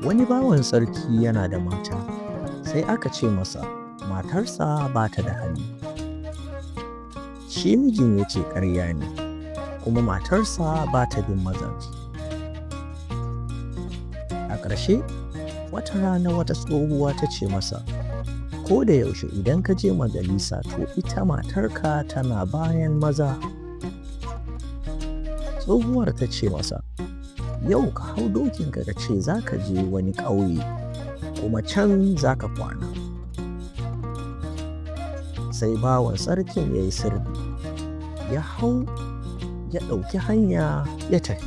Wani bawan sarki yana da mata, sai aka ce masa matarsa ba ta da hali. Shi mijin ya ce ƙarya ne, kuma matarsa ba ta bin mazaje. A ƙarshe, wata rana wata tsohuwa ta ce masa, ko da yaushe idan ka je majalisa to ita matarka tana bayan maza. Tsohuwar ta ce masa, yau ka hau dokinka ka ce za ka je wani ƙauye, kuma can za ka kwana. Sai bawan sarkin ya yi sirri, ya hau ya ɗauki hanya ya tafi.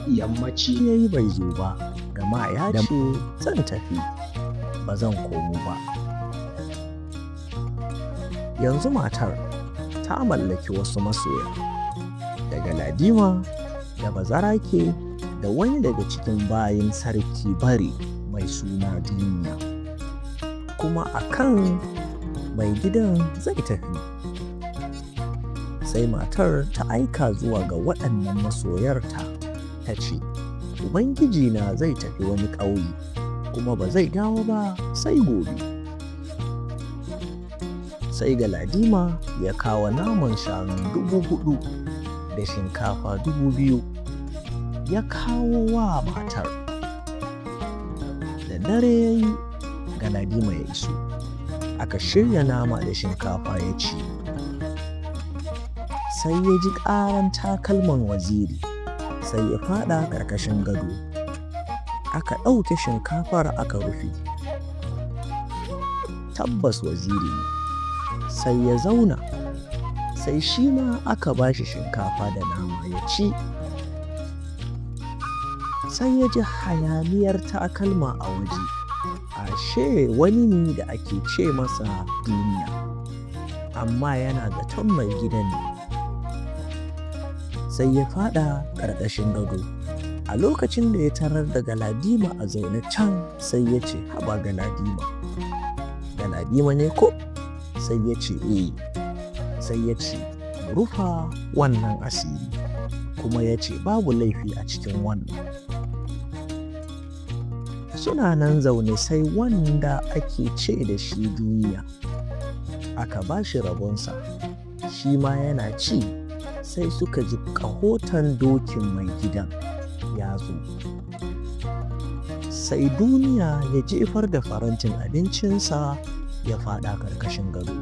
Yammaci ya yi bai zo ba, gama ya ce zan tafi, ba zan komo ba. Yanzu matar ta mallaki wasu masoya, daga ladima da bazarake da wani daga cikin bayin sarki bari mai suna duniya, kuma akan mai gidan zai tafi. Sai matar ta aika zuwa ga waɗannan masoyarta ta ce, ubangijina zai tafi wani ƙauye, kuma ba zai dawo ba sai gobe. Sai galadima ya kawo naman shanu 4,000 da shinkafa 2,000 ya kawo wa matar. Da dare ya yi, galadima ya iso, aka shirya nama da shinkafa ya ci. Sai ya ji ƙaran takalman waziri, sai ya faɗa ƙarƙashin gado. Aka ɗauke shinkafar aka rufe. Tabbas waziri ne. Sai ya zauna, sai shi ma aka ba shi shinkafa da nama ya ci. Sai ya ji hayaniyar takalma a waje, ashe wani ne da ake ce masa duniya, amma yana zaton mai gidan ne. Sai ya faɗa ƙarƙashin gado. A lokacin da ya tarar da galadima a zaune can, sai ya ce, haba galadima, galadima ne ko? Sai ya ce eh. Sai ya ce, rufa wannan asiri, kuma ya ce babu laifi a cikin wannan. Suna nan zaune sai wanda ake ce da shi duniya aka ba shi rabonsa, shi ma yana ci. Sai suka ji ƙahoton dokin mai gidan ya zo. Sai duniya ya jefar da farantin abincinsa ya faɗa ƙarƙashin gado.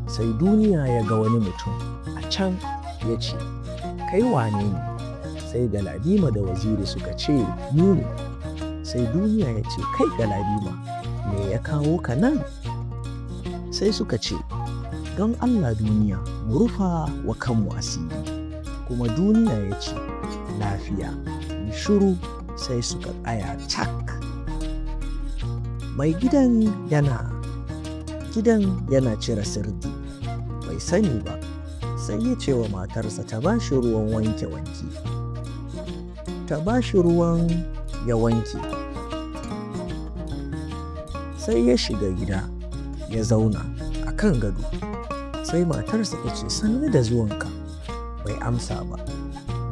Sai duniya ya ga wani mutum a can, ya ce, kai wane ne? Sai galadima da waziri suka ce, ni ne. Sai duniya ya ce, kai galadima, me ya kawo ka nan? Sai suka ce, don Allah duniya, mu rufa wa kanmu asiri. Kuma duniya ya ce, lafiya, mu shiru. Sai suka tsaya cak. Mai gidan yana cire sirdi, bai sani ba. Sai ya ce wa matarsa ta ba shi ruwan wanke-wanke. Ta ba shi ruwan ya wanke. Sai ya shiga gida ya zauna a kan gado. Sai matarsa ta ce, sannu da zuwanka. Bai amsa ba,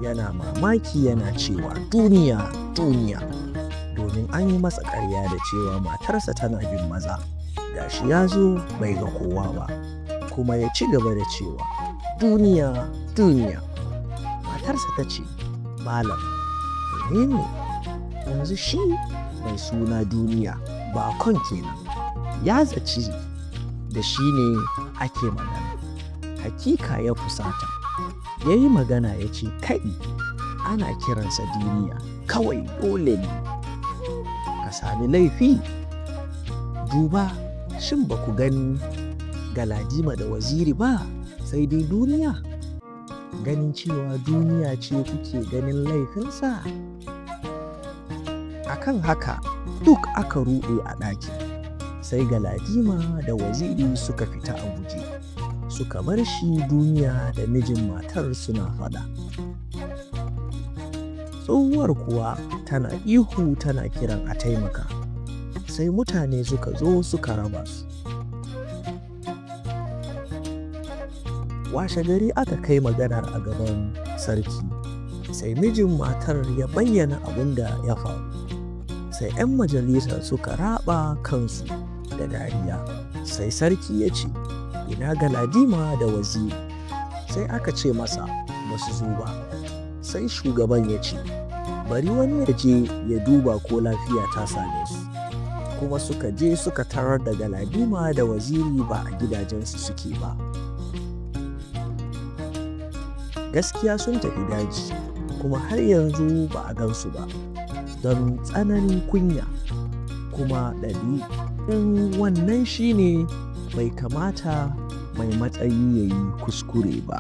yana mamaki yana cewa duniya, duniya, domin an yi masa ƙarya da cewa matarsa tana bin maza. Gashi ya zo bai ga kowa ba, kuma ya ci gaba da cewa duniya, duniya. Matarsa ta ce, malam, menene? Yanzu shi mai suna duniya bakon kenan, ya zaci da shi ne ake magana. Hakika ya fusata, ya yi magana ya ce, kai, ana kiransa duniya, kawai dole ne ka sami laifi. Duba, shin ba ku gani galadima da waziri ba, sai dai duniya? Ganin cewa duniya ce kuke ganin laifinsa? Akan haka duk aka ruɗe a ɗakin. Sai galadima da waziri suka fita a guje, suka bar shi duniya da mijin matar suna faɗa. Tsohuwar kuwa tana ihu tana kiran a taimaka. Sai mutane suka zo suka raba su. Washe gari aka kai maganar a gaban sarki. sai mijin matar ya bayyana abin da ya faru. Sai 'yan majalisar suka raba kansu da dariya. Sai sarki ya ce, ina Galadima da waziri? Sai aka ce masa ba su zo ba. Sai shugaban ya ce, bari wani ya je ya duba ko lafiya ta same su. Kuma suka je suka tarar da Galadima da waziri ba a gidajensu suke ba. Gaskiya sun tafi daji, kuma har yanzu ba a gansu ba don tsananin kunya. Kuma ɗabi'un wannan shine bai kamata mai matsayi ya yi kuskure ba.